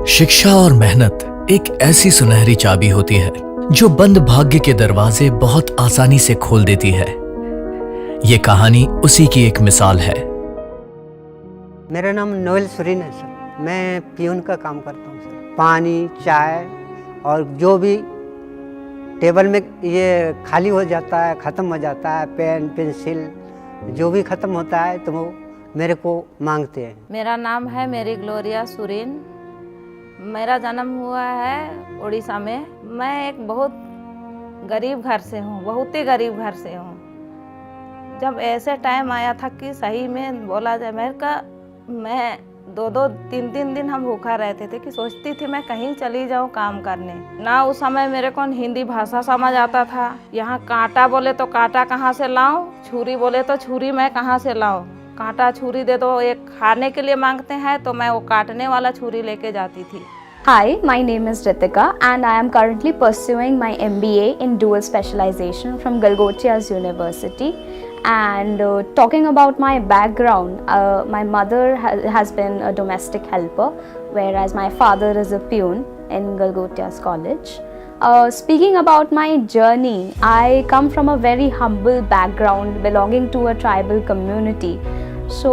शिक्षा और मेहनत एक ऐसी सुनहरी चाबी होती है जो बंद भाग्य के दरवाजे बहुत आसानी से खोल देती है। ये कहानी उसी की एक मिसाल है। मेरा नाम नोएल सुरीन है सर। मैं पियून का काम करता हूँ सर। पानी, चाय और जो भी टेबल में ये खाली हो जाता है, ख़त्म हो जाता है, पेन, पेंसिल जो भी ख़त्म होता है तो वो मेरे को मांगते हैं। मेरा नाम है मेरी ग्लोरिया सुरीन। मेरा जन्म हुआ है उड़ीसा में। मैं एक बहुत गरीब घर से हूँ, बहुत ही गरीब घर से हूँ। जब ऐसे टाइम आया था कि सही में बोला जाए मैं 2-3 दिन हम भूखा रहते थे कि सोचती थी मैं कहीं चली जाऊँ काम करने। ना उस समय मेरे को हिंदी भाषा समझ आता था। यहाँ कांटा बोले तो कांटा कहाँ से लाऊं, छुरी बोले तो छुरी मैं कहाँ से लाऊं। कांटा छुरी दे दो, एक खाने के लिए मांगते हैं तो मैं वो काटने वाला छुरी लेके जाती थी। Hi, my name is Ritika and I am currently pursuing my MBA in dual specialization from Galgotias University. And talking about my background, my mother has been a domestic helper, whereas my father is a peon in Galgotias College. Speaking about my journey, I come from a very humble background belonging to a tribal community. So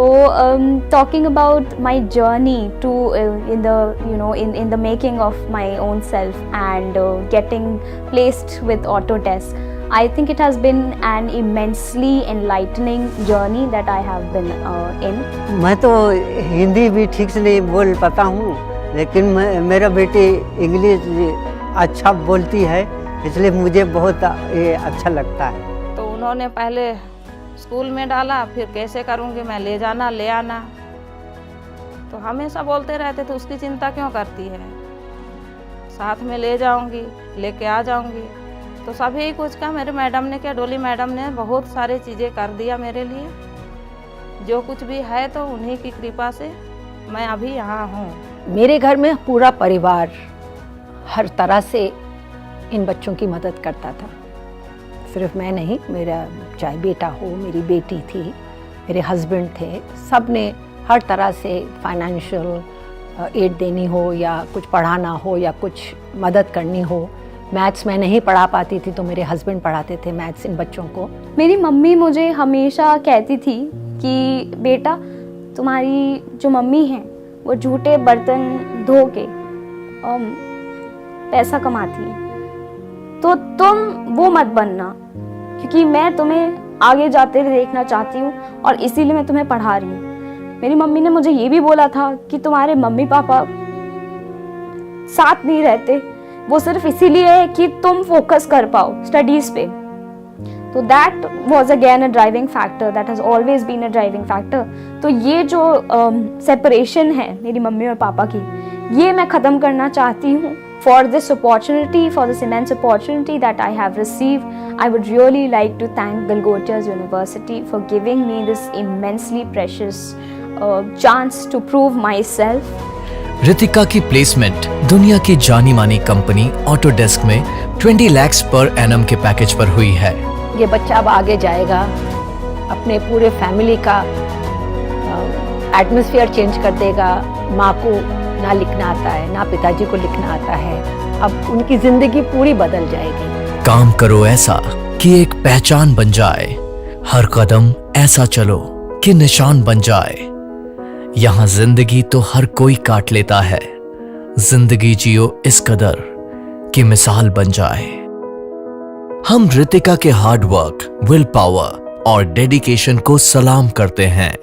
talking about my journey to in the making of my own self and getting placed with Autodesk, I think it has been an immensely enlightening journey that I have been in. मैं तो हिंदी भी ठीक से नहीं बोल पाता हूँ, लेकिन मेरा बेटी इंग्लिश अच्छा बोलती है, इसलिए मुझे बहुत अच्छा लगता है। तो उन्होंने पहले स्कूल में डाला, फिर कैसे करूँगी मैं, ले जाना ले आना, तो हमेशा बोलते रहते थे उसकी चिंता क्यों करती है, साथ में ले जाऊँगी, लेके आ जाऊँगी। तो सभी कुछ का मेरे मैडम ने किया, डोली मैडम ने बहुत सारी चीज़ें कर दिया मेरे लिए। जो कुछ भी है तो उन्हीं की कृपा से मैं अभी यहाँ हूँ। मेरे घर में पूरा परिवार हर तरह से इन बच्चों की मदद करता था। सिर्फ मैं नहीं, मेरा चाहे बेटा हो, मेरी बेटी थी, मेरे हस्बैंड थे, सब ने हर तरह से फाइनेंशियल एड देनी हो या कुछ पढ़ाना हो या कुछ मदद करनी हो। मैथ्स मैं नहीं पढ़ा पाती थी तो मेरे हस्बैंड पढ़ाते थे मैथ्स इन बच्चों को। मेरी मम्मी मुझे हमेशा कहती थी कि बेटा, तुम्हारी जो मम्मी है वो झूठे बर्तन धो के पैसा कमाती है, तो तुम वो मत बनना, क्योंकि मैं तुम्हें आगे जाते हुए देखना चाहती हूँ और इसीलिए मैं तुम्हें पढ़ा रही हूँ। मेरी मम्मी ने मुझे ये भी बोला था कि तुम्हारे मम्मी पापा साथ नहीं रहते, वो सिर्फ इसीलिए है कि तुम फोकस कर पाओ स्टडीज पे। तो that was again a driving factor, that has always been a driving factor. तो ये जो सेपरेशन है मेरी मम्मी और पापा की, ये मैं ख़त्म करना चाहती हूँ। For this opportunity, for this immense opportunity that I have received, I would really like to thank Galgotias University for giving me this immensely precious chance to prove myself. Ritika की प्लेसमेंट दुनिया की जानी मानी कंपनी ऑटोडेस्क में 20 lakhs per annum के package पर हुई है। ये बच्चा अब आगे जाएगा, अपने पूरे फैमिली का एटमॉस्फेयर चेंज कर देगा। माँ को ना लिखना आता है, ना पिताजी को लिखना आता है, अब उनकी जिंदगी पूरी बदल जाएगी। काम करो ऐसा कि एक पहचान बन जाए, हर कदम ऐसा चलो कि निशान बन जाए। यहाँ जिंदगी तो हर कोई काट लेता है, जिंदगी जियो इस कदर कि मिसाल बन जाए। हम रितिका के हार्ड वर्क, विल पावर और डेडिकेशन को सलाम करते हैं।